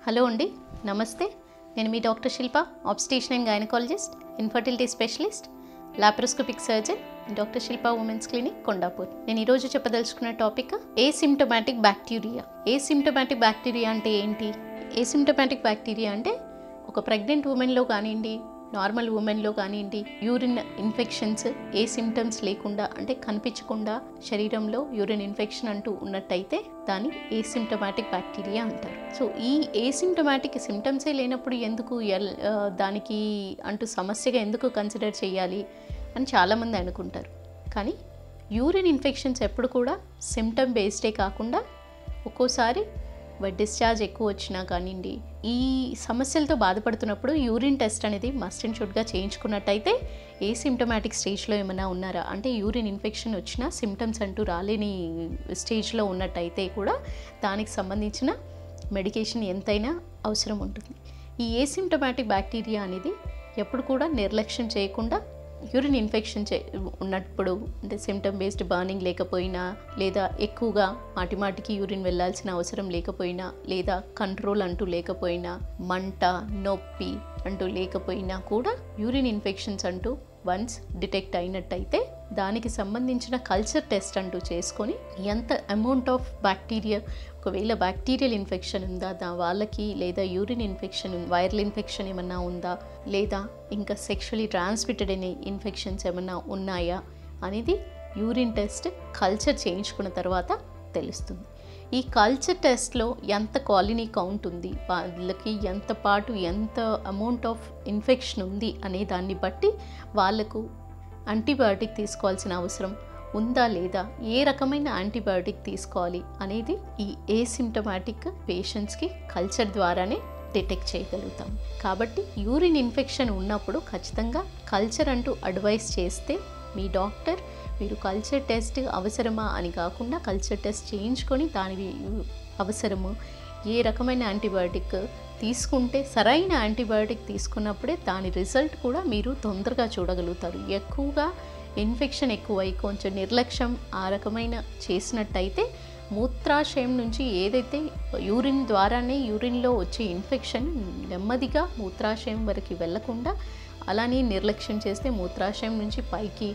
Hello అండి, నమస్తే. నేను మీ doctor Shilpa, obstetrician and gynaecologist, infertility specialist, laparoscopic surgeon, doctor Shilpa women's clinic, Kondapur. నేను ఈరోజు చెప్పదలుచుకున్న topic asymptomatic bacteria. Asymptomatic bacteria అంటే ఏంటి? ఏసిమ్టమాటిక్ బ్యాక్టీరియా అంటే ఒక ప్రెగ్నెంట్ ఉమెన్లో కానివ్వండి, నార్మల్ ఉమెన్లో కానివ్వండి, యూరిన్ ఇన్ఫెక్షన్స్ ఏ సిమ్టమ్స్ లేకుండా అంటే కనిపించకుండా శరీరంలో యూరిన్ ఇన్ఫెక్షన్ అంటూ ఉన్నట్టయితే దాన్ని ఏసిమ్టమాటిక్ బ్యాక్టీరియా అంటారు. సో ఈ ఏసిమ్టమాటిక్ సిమ్టమ్సే లేనప్పుడు ఎందుకు దానికి అంటూ సమస్యగా ఎందుకు కన్సిడర్ చేయాలి అని చాలామంది అనుకుంటారు. కానీ యూరిన్ ఇన్ఫెక్షన్స్ ఎప్పుడు కూడా సిమ్టమ్ బేస్డే కాకుండా ఒక్కోసారి డిశ్చార్జ్ ఎక్కువ వచ్చినా కానివ్వండి, ఈ సమస్యలతో బాధపడుతున్నప్పుడు యూరిన్ టెస్ట్ అనేది మస్ట్ అండ్ షుడ్గా చేయించుకున్నట్టయితే ఏ సిమ్టమాటిక్ స్టేజ్లో ఏమైనా ఉన్నారా అంటే యూరిన్ ఇన్ఫెక్షన్ వచ్చినా సిమ్టమ్స్ అంటూ రాలేని స్టేజ్లో ఉన్నట్టయితే కూడా దానికి సంబంధించిన మెడికేషన్ ఎంతైనా అవసరం ఉంటుంది. ఈ ఏసిమ్టమాటిక్ బ్యాక్టీరియా అనేది ఎప్పుడు కూడా నిర్లక్ష్యం చేయకుండా యూరిన్ ఇన్ఫెక్షన్ ఉన్నప్పుడు అంటే సిమ్టమ్ బేస్డ్ బర్నింగ్ లేకపోయినా, లేదా ఎక్కువగా మాటిమాటికి యూరిన్ వెళ్ళాల్సిన అవసరం లేకపోయినా, లేదా కంట్రోల్ అంటూ లేకపోయినా, మంట నొప్పి అంటూ లేకపోయినా కూడా యూరిన్ ఇన్ఫెక్షన్స్ అంటూ వన్స్ డిటెక్ట్ అయినట్టయితే దానికి సంబంధించిన కల్చర్ టెస్ట్ అంటూ చేసుకొని ఎంత అమౌంట్ ఆఫ్ బ్యాక్టీరియా, ఒకవేళ బ్యాక్టీరియల్ ఇన్ఫెక్షన్ ఉందా వాళ్ళకి, లేదా యూరిన్ ఇన్ఫెక్షన్, వైరల్ ఇన్ఫెక్షన్ ఏమన్నా ఉందా, లేదా ఇంకా సెక్షువలీ ట్రాన్స్మిటెడ్ అనే ఇన్ఫెక్షన్స్ ఏమన్నా ఉన్నాయా అనేది యూరిన్ టెస్ట్ కల్చర్ చేయించుకున్న తర్వాత తెలుస్తుంది. ఈ కల్చర్ టెస్ట్లో ఎంత కాలనీ కౌంట్ ఉంది, వాళ్ళకి ఎంత అమౌంట్ ఆఫ్ ఇన్ఫెక్షన్ ఉంది అనే దాన్ని బట్టి వాళ్ళకు యాంటీబయాటిక్ తీసుకోవాల్సిన అవసరం ఉందా లేదా, ఏ రకమైన యాంటీబయాటిక్ తీసుకోవాలి అనేది ఈ ఏసిమ్టమాటిక్ పేషెంట్స్కి కల్చర్ ద్వారానే డిటెక్ట్ చేయగలుగుతాం. కాబట్టి యూరిన్ ఇన్ఫెక్షన్ ఉన్నప్పుడు ఖచ్చితంగా కల్చర్ అంటూ అడ్వైస్ చేస్తే మీ డాక్టర్ మీరు కల్చర్ టెస్ట్ అవసరమా అని కాకుండా కల్చర్ టెస్ట్ చేయించుకొని దాని అవసరము, ఏ రకమైన యాంటీబయాటిక్ తీసుకుంటే సరైన యాంటీబయాటిక్ తీసుకున్నప్పుడే దాని రిజల్ట్ కూడా మీరు తొందరగా చూడగలుగుతారు. ఎక్కువగా ఇన్ఫెక్షన్ ఎక్కువై కొంచెం నిర్లక్ష్యం ఆ రకమైన చేసినట్టయితే మూత్రాశయం నుంచి ఏదైతే యూరిన్ ద్వారానే యూరిన్లో వచ్చే ఇన్ఫెక్షన్ నెమ్మదిగా మూత్రాశయం వరకు వెళ్లకుండా అలానే నిర్లక్ష్యం చేస్తే మూత్రాశయం నుంచి పైకి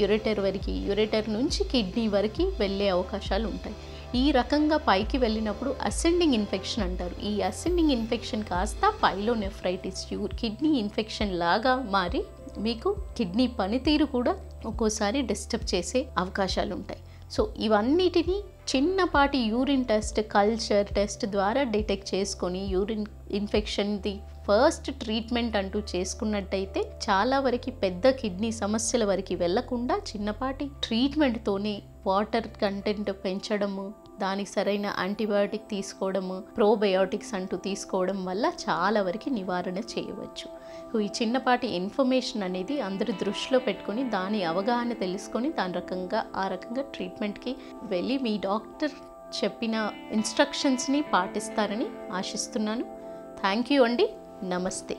యురేటర్ నుంచి కిడ్నీ వరకు వెళ్ళే అవకాశాలు ఉంటాయి. ఈ రకంగా పైకి వెళ్ళినప్పుడు అసెండింగ్ ఇన్ఫెక్షన్ అంటారు. ఈ అసెండింగ్ ఇన్ఫెక్షన్ కాస్త పైలోనెఫ్రైటిస్, కిడ్నీ ఇన్ఫెక్షన్ లాగా మారి మీకు కిడ్నీ పనితీరు కూడా ఒక్కోసారి డిస్టర్బ్ చేసే అవకాశాలు ఉంటాయి. సో ఇవన్నిటినీ చిన్నపాటి యూరిన్ టెస్ట్, కల్చర్ టెస్ట్ ద్వారా డిటెక్ట్ చేసుకొని యూరిన్ ఇన్ఫెక్షన్ది ఫస్ట్ ట్రీట్మెంట్ అంటూ చేసుకున్నట్టయితే చాలా వరకు పెద్ద కిడ్నీ సమస్యల వరకు వెళ్లకుండా చిన్నపాటి ట్రీట్మెంట్తోనే వాటర్ కంటెంట్ పెంచడము, దానికి సరైన యాంటీబయాటిక్ తీసుకోవడము, ప్రోబయోటిక్స్ అంటూ తీసుకోవడం వల్ల చాలా వరకు నివారణ చేయవచ్చు. ఈ చిన్నపాటి ఇన్ఫర్మేషన్ అనేది అందరూ దృష్టిలో పెట్టుకొని దాని అవగాహన తెలుసుకొని ఆ రకంగా ట్రీట్మెంట్కి వెళ్ళి మీ డాక్టర్ చెప్పిన ఇన్స్ట్రక్షన్స్ని పాటిస్తారని ఆశిస్తున్నాను. థ్యాంక్ యూ అండి. నమస్తే.